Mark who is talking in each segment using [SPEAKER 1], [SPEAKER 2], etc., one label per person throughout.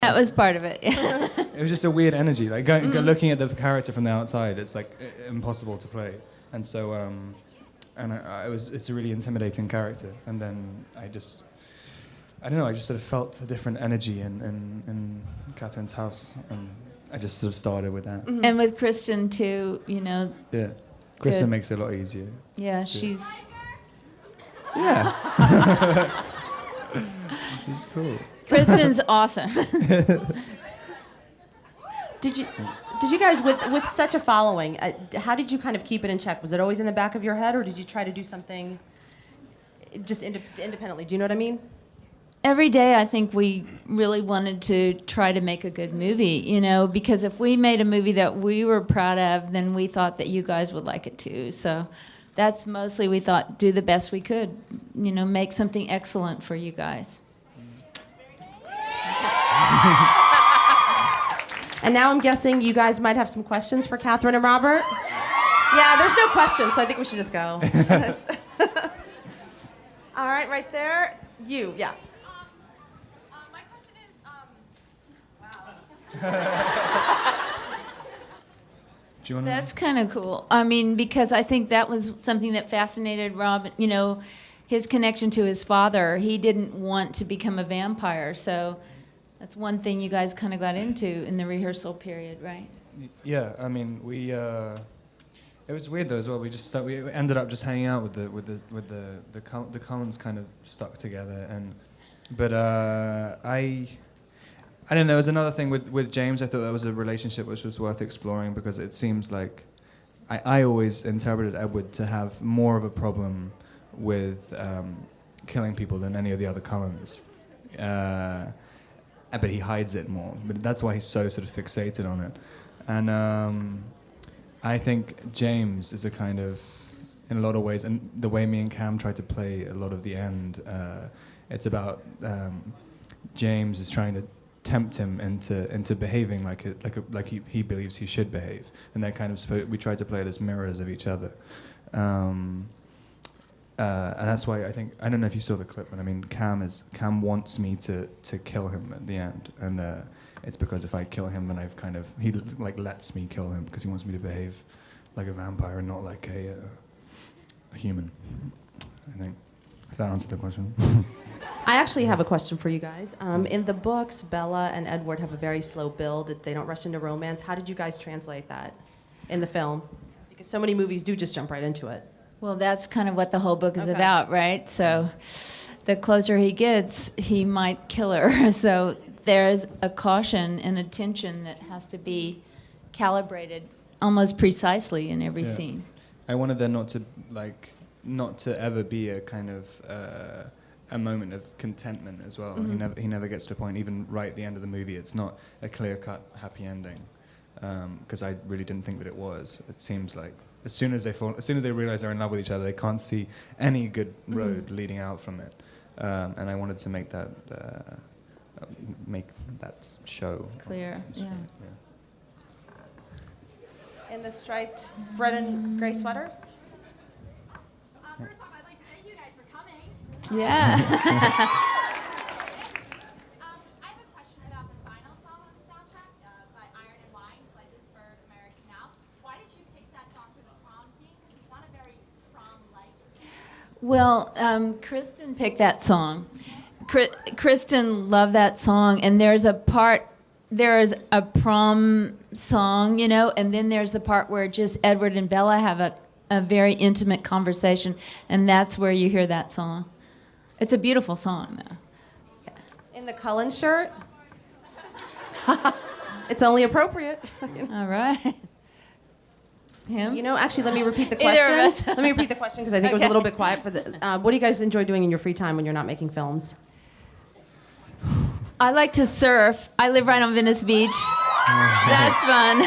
[SPEAKER 1] That was part of it, yeah.
[SPEAKER 2] It was just a weird energy. Like looking at the character from the outside, it's like impossible to play. And so, it's a really intimidating character. And then I don't know, I just sort of felt a different energy in Catherine's house, and I just sort of started with that.
[SPEAKER 1] Mm-hmm. And with Kristen too,
[SPEAKER 2] Yeah, Kristen makes it a lot easier.
[SPEAKER 1] Yeah, she's...
[SPEAKER 2] Yeah. She's cool.
[SPEAKER 1] Kristen's awesome.
[SPEAKER 3] Did you guys, with such a following, how did you kind of keep it in check? Was it always in the back of your head, or did you try to do something just independently? Do you know what I mean?
[SPEAKER 1] Every day I think we really wanted to try to make a good movie, because if we made a movie that we were proud of, then we thought that you guys would like it too. So that's mostly, we thought, do the best we could, make something excellent for you guys.
[SPEAKER 3] And now I'm guessing you guys might have some questions for Catherine and Robert. Yeah, there's no questions, so I think we should just go. All right there. You, yeah.
[SPEAKER 4] My question is, wow.
[SPEAKER 2] Do you want to?
[SPEAKER 1] That's kind of cool. Because I think that was something that fascinated Rob, his connection to his father. He didn't want to become a vampire, so that's one thing you guys kind of got into in the rehearsal period, right?
[SPEAKER 2] Yeah, we. It was weird though as well. We ended up just hanging out the Cullens kind of stuck together, but I don't know. There was another thing with James. I thought that was a relationship which was worth exploring, because it seems like I always interpreted Edward to have more of a problem with killing people than any of the other Cullens. But he hides it more. But that's why he's so sort of fixated on it. And I think James is a kind of, in a lot of ways, and the way me and Cam tried to play a lot of the end, it's about James is trying to tempt him into behaving like he believes he should behave, and that kind of we tried to play it as mirrors of each other. And that's why I don't know if you saw the clip, but Cam wants me to kill him at the end, and it's because if I kill him, then he lets me kill him, because he wants me to behave like a vampire and not like a human. I think, if that answered the question.
[SPEAKER 3] I actually have a question for you guys. In the books, Bella and Edward have a very slow build. They don't rush into romance. How did you guys translate that in the film? Because so many movies do just jump right into it.
[SPEAKER 1] Well, that's kind of what the whole book is about, right? So the closer he gets, he might kill her. So there's a caution and a tension that has to be calibrated almost precisely in every scene.
[SPEAKER 2] I wanted there not to ever be a kind of a moment of contentment as well. Mm-hmm. He never gets to a point, even right at the end of the movie, it's not a clear-cut happy ending, because I really didn't think that it was. It seems like as soon as they realize they're in love with each other, they can't see any good road leading out from it. And I wanted to make that show
[SPEAKER 1] clear. Yeah.
[SPEAKER 3] In the striped red and gray sweater.
[SPEAKER 4] First off, I'd like to thank you guys for coming.
[SPEAKER 1] Yeah.
[SPEAKER 4] I have a question about the final song on the soundtrack by Iron and Wine, Life is for America Now. Why did you pick that song for the prom scene? Because it's not a very prom-like scene.
[SPEAKER 1] Well, Kristen picked that song. Kristen loved that song, and there's a prom song, and then there's the part where just Edward and Bella have a very intimate conversation, and that's where you hear that song. It's a beautiful song, though.
[SPEAKER 3] In the Cullen shirt. It's only appropriate.
[SPEAKER 1] All right. Him?
[SPEAKER 3] Actually, let me repeat the question. Let me repeat the question, because I think it was a little bit quiet for the. What do you guys enjoy doing in your free time when you're not making films?
[SPEAKER 1] I like to surf. I live right on Venice Beach. That's fun.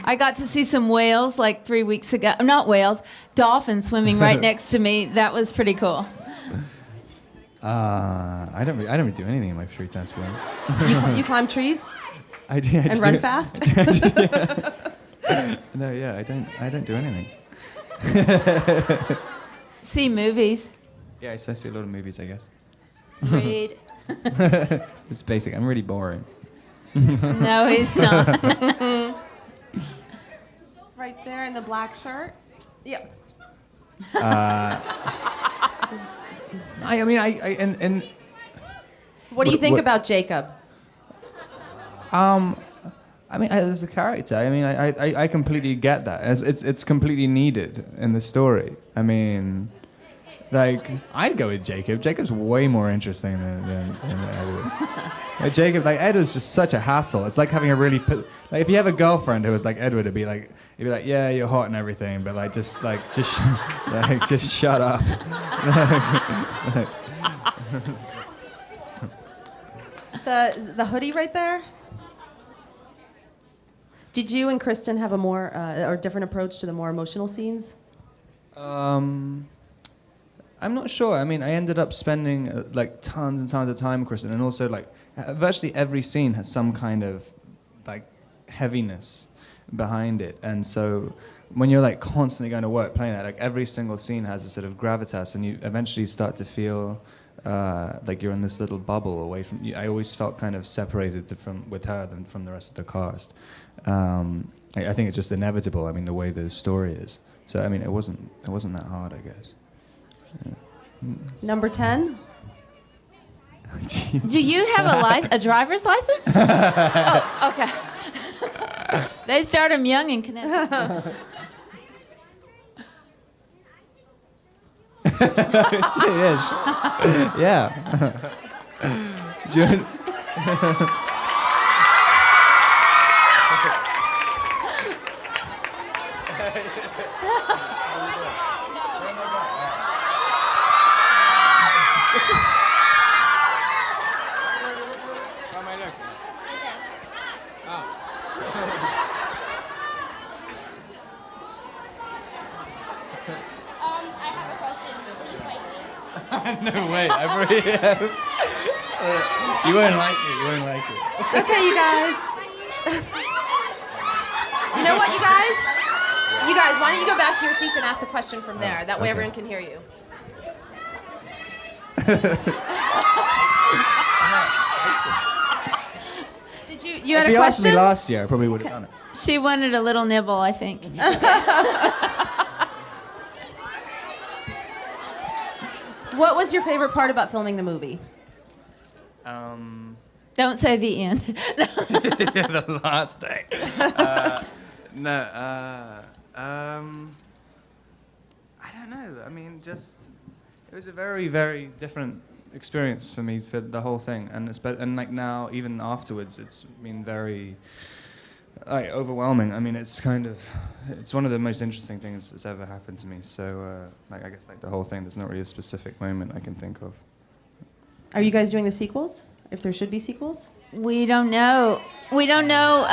[SPEAKER 1] I got to see some whales like 3 weeks ago. Not whales, dolphins swimming right next to me. That was pretty cool.
[SPEAKER 2] I don't really do anything in my free time, to be honest.
[SPEAKER 3] You climb trees?
[SPEAKER 2] I do.
[SPEAKER 3] And run fast?
[SPEAKER 2] No, yeah, I don't do anything.
[SPEAKER 1] See movies.
[SPEAKER 2] Yeah, I see a lot of movies, I guess.
[SPEAKER 1] Read.
[SPEAKER 2] It's basic. I'm really boring.
[SPEAKER 1] No, he's not.
[SPEAKER 3] Right there in the black shirt. Yep.
[SPEAKER 2] I mean, and
[SPEAKER 3] What do you think
[SPEAKER 2] what-
[SPEAKER 3] about Jacob?
[SPEAKER 2] I mean, as a character, I mean, I completely get that. It's completely needed in the story. I mean, like, I'd go with Jacob. Jacob's way more interesting than Edward. Like, Jacob, like, Edward's just such a hassle. It's like having a really, like, if you have a girlfriend who was like Edward, it'd be like, yeah, you're hot and everything, but just shut up.
[SPEAKER 3] The hoodie right there. Did you and Kristen have a more or different approach to the more emotional scenes?
[SPEAKER 2] I'm not sure. I mean, I ended up spending like tons and tons of time with Kristen, and also like virtually every scene has some kind of like heaviness behind it, and so when you're like constantly going to work playing that, like every single scene has a sort of gravitas, and you eventually start to feel like you're in this little bubble away from. I always felt kind of separated with her than from the rest of the cast. I think it's just inevitable. I mean, the way the story is. So I mean, it wasn't that hard, I guess. Yeah.
[SPEAKER 3] Number 10.
[SPEAKER 1] Do you have a driver's license? Oh, okay. They start them young in Connecticut.
[SPEAKER 2] Yeah. Do you-
[SPEAKER 4] I have a question. Will you fight me?
[SPEAKER 2] No way. I really have. You won't like it. You won't like it.
[SPEAKER 3] Okay, you guys. You know what, you guys? You guys, why don't you go back to your seats and ask the question from there? That way
[SPEAKER 2] okay.
[SPEAKER 3] everyone can hear you. Did you had
[SPEAKER 2] If
[SPEAKER 3] a
[SPEAKER 2] you asked me
[SPEAKER 3] question?
[SPEAKER 2] last year, I probably would have done it.
[SPEAKER 1] She wanted a little nibble, I think.
[SPEAKER 3] What was your favorite part about filming the movie?
[SPEAKER 1] Don't say the end.
[SPEAKER 2] Yeah, the last day. I don't know. I mean, just it was a very, very different experience for me for the whole thing, and like now, even afterwards, it's been very like overwhelming. I mean, it's one of the most interesting things that's ever happened to me. So, like, I guess like the whole thing. There's not really a specific moment I can think of.
[SPEAKER 3] Are you guys doing the sequels? If there should be sequels?
[SPEAKER 1] We don't know. We don't know